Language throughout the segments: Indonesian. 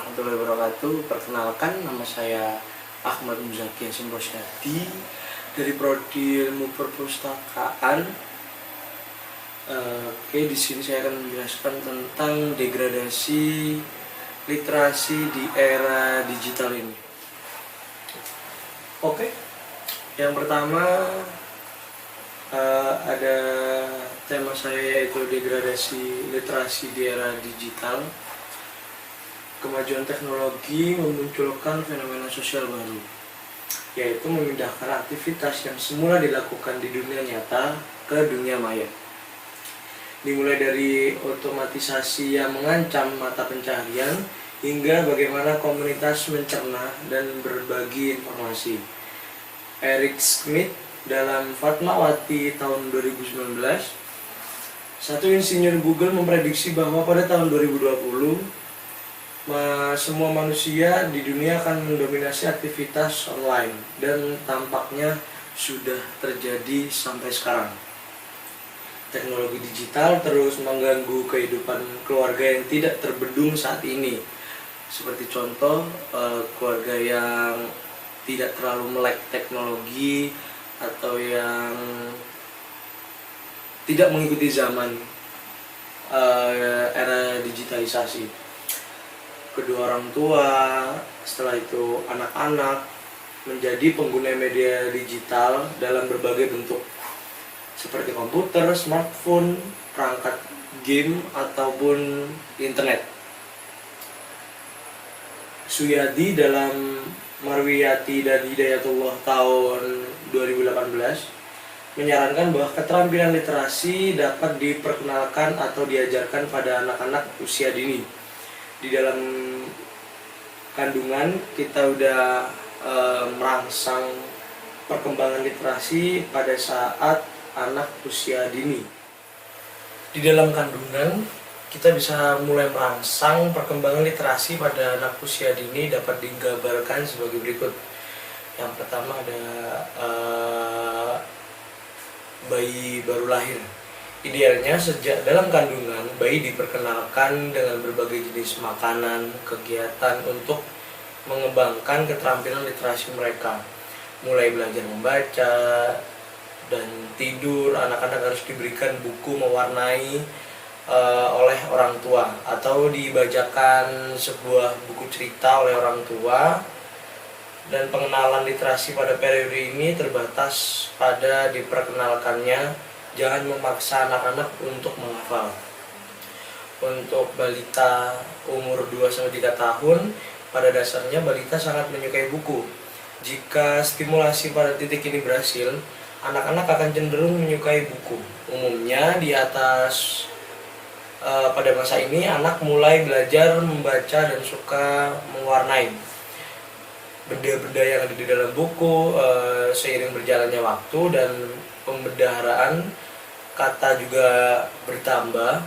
warahmatullahi wabarakatuh. Perkenalkan, nama saya Ahmad Muzaki Yasin Rosyadi dari Prodi Ilmu Perpustakaan. Di sini saya akan menjelaskan tentang degradasi literasi di era digital ini. Yang pertama ada tema saya, yaitu degradasi literasi di era digital. Kemajuan teknologi memunculkan fenomena sosial baru, yaitu memindahkan aktivitas yang semula dilakukan di dunia nyata ke dunia maya. Dimulai dari otomatisasi yang mengancam mata pencaharian hingga bagaimana komunitas mencerna dan berbagi informasi. Eric Schmidt dalam Fatmawati tahun 2019, satu insinyur Google memprediksi bahwa pada tahun 2020 semua manusia di dunia akan mendominasi aktivitas online, dan tampaknya sudah terjadi sampai sekarang. Teknologi digital terus mengganggu kehidupan keluarga yang tidak terbendung saat ini. Seperti contoh, keluarga yang tidak terlalu melek teknologi atau yang tidak mengikuti zaman era digitalisasi. Kedua orang tua, setelah itu anak-anak, menjadi pengguna media digital dalam berbagai bentuk, seperti komputer, smartphone, perangkat game, ataupun internet. Suyadi dalam Marwiyati dan Hidayatullah tahun 2018 menyarankan bahwa keterampilan literasi dapat diperkenalkan atau diajarkan pada anak-anak usia dini. Di dalam kandungan kita udah merangsang perkembangan literasi pada saat anak usia dini. Di dalam kandungan kita bisa mulai merangsang perkembangan literasi pada anak usia dini dapat digambarkan sebagai berikut. Yang pertama ada bayi baru lahir. Idealnya sejak dalam kandungan, bayi diperkenalkan dengan berbagai jenis makanan, kegiatan untuk mengembangkan keterampilan literasi mereka. Mulai belajar membaca dan tidur, anak-anak harus diberikan buku mewarnai oleh orang tua, atau dibacakan sebuah buku cerita oleh orang tua. Dan pengenalan literasi pada periode ini terbatas pada diperkenalkannya. Jangan memaksa anak-anak untuk menghafal. Untuk balita umur 2-3 tahun, pada dasarnya balita sangat menyukai buku. Jika stimulasi pada titik ini berhasil, anak-anak akan cenderung menyukai buku. Umumnya di atas pada masa ini anak mulai belajar membaca dan suka mewarnai benda-benda yang ada di dalam buku. Seiring berjalannya waktu dan pembendaharaan kata juga bertambah,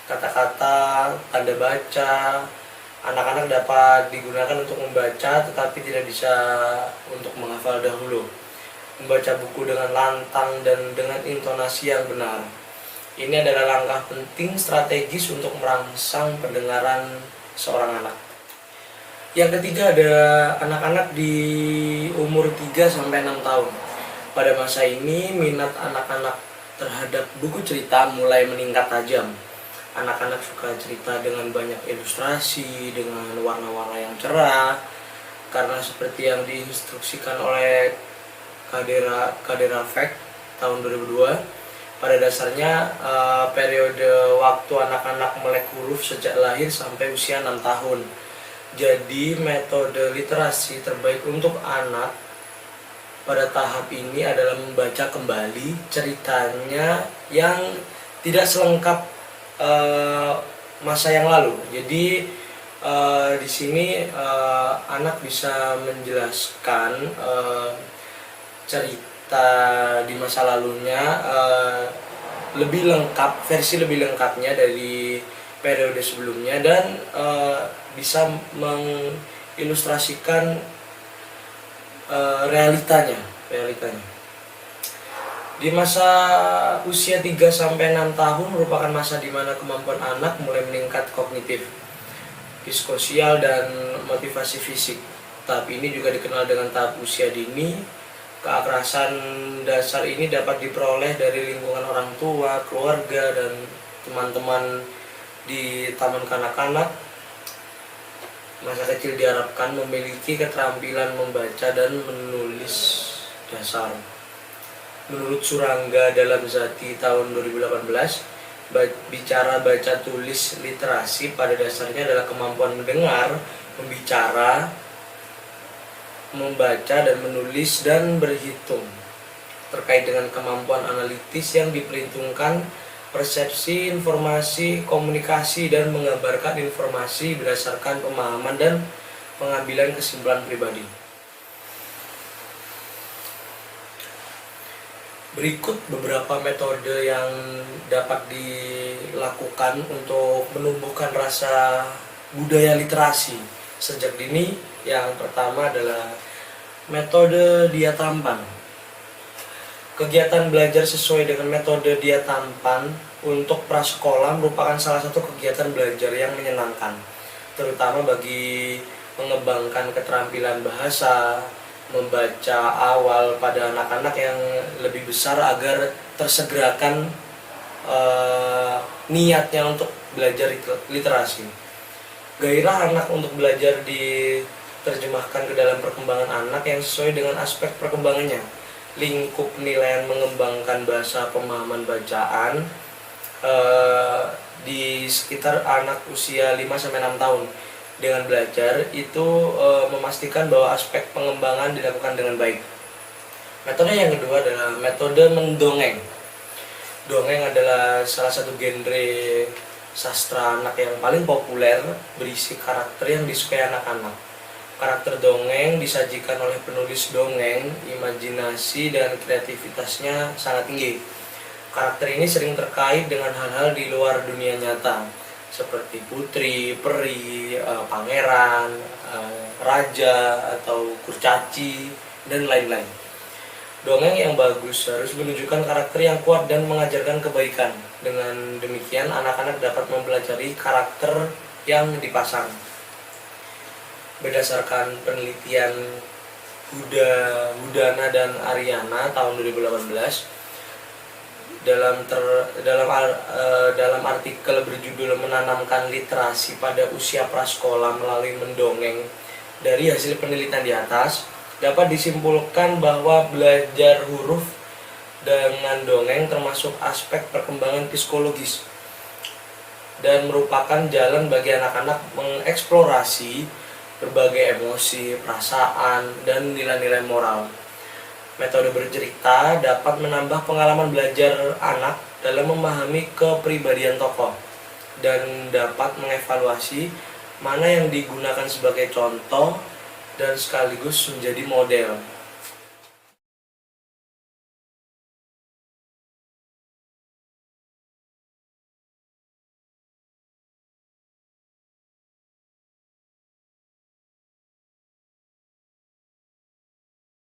kata-kata, tanda baca, anak-anak dapat digunakan untuk membaca tetapi tidak bisa untuk menghafal dahulu. Membaca buku dengan lantang dan dengan intonasi yang benar. Ini adalah langkah penting strategis untuk merangsang pendengaran seorang anak. Yang ketiga ada anak-anak di umur 3-6 tahun. Pada masa ini minat anak-anak terhadap buku cerita mulai meningkat tajam. Anak-anak suka cerita dengan banyak ilustrasi, dengan warna-warna yang cerah, karena seperti yang diinstruksikan oleh Kadera Fact tahun 2002, pada dasarnya periode waktu anak-anak melek huruf sejak lahir sampai usia 6 tahun. Jadi metode literasi terbaik untuk anak pada tahap ini adalah membaca kembali ceritanya yang tidak selengkap masa yang lalu. Jadi di sini anak bisa menjelaskan cerita di masa lalunya lebih lengkap, versi lebih lengkapnya dari periode sebelumnya, dan bisa mengilustrasikan realitanya. Di masa usia 3-6 tahun merupakan masa di mana kemampuan anak mulai meningkat kognitif. psikososial, dan motivasi fisik. Tahap ini juga dikenal dengan tahap usia dini. Keakrasan dasar ini dapat diperoleh dari lingkungan orang tua, keluarga, dan teman-teman di taman kanak-kanak. Masa kecil diharapkan memiliki keterampilan membaca dan menulis dasar. Menurut Surangga dalam Zati tahun 2018, bicara baca tulis literasi pada dasarnya adalah kemampuan mendengar, membicara, membaca dan menulis dan berhitung. Terkait dengan kemampuan analitis yang diperhitungkan persepsi, informasi, komunikasi, dan menggambarkan informasi berdasarkan pemahaman dan pengambilan kesimpulan pribadi. Berikut beberapa metode yang dapat dilakukan untuk menumbuhkan rasa budaya literasi sejak dini. Yang pertama adalah metode dia tampan. Kegiatan belajar sesuai dengan metode dia tampan untuk prasekolah merupakan salah satu kegiatan belajar yang menyenangkan, terutama bagi mengembangkan keterampilan bahasa, membaca awal pada anak-anak yang lebih besar agar tersegerakan niatnya untuk belajar literasi. Gairah anak untuk belajar diterjemahkan ke dalam perkembangan anak yang sesuai dengan aspek perkembangannya. Lingkup penilaian mengembangkan bahasa pemahaman bacaan di sekitar anak usia 5-6 tahun. Dengan belajar itu memastikan bahwa aspek pengembangan dilakukan dengan baik. Metode yang kedua adalah metode mendongeng. Dongeng adalah salah satu genre sastra anak yang paling populer, berisi karakter yang disukai anak-anak. Karakter dongeng disajikan oleh penulis dongeng, imajinasi dan kreativitasnya sangat tinggi. Karakter ini sering terkait dengan hal-hal di luar dunia nyata, seperti putri, peri, pangeran, raja, atau kurcaci, dan lain-lain. Dongeng yang bagus harus menunjukkan karakter yang kuat dan mengajarkan kebaikan. Dengan demikian, anak-anak dapat mempelajari karakter yang dipasang. Berdasarkan penelitian Hudana dan Ariana tahun 2018, dalam artikel berjudul Menanamkan Literasi pada Usia Prasekolah Melalui Mendongeng, dari hasil penelitian di atas dapat disimpulkan bahwa belajar huruf dengan dongeng termasuk aspek perkembangan psikologis dan merupakan jalan bagi anak-anak mengeksplorasi berbagai emosi, perasaan, dan nilai-nilai moral. Metode bercerita dapat menambah pengalaman belajar anak dalam memahami kepribadian tokoh dan dapat mengevaluasi mana yang digunakan sebagai contoh dan sekaligus menjadi model.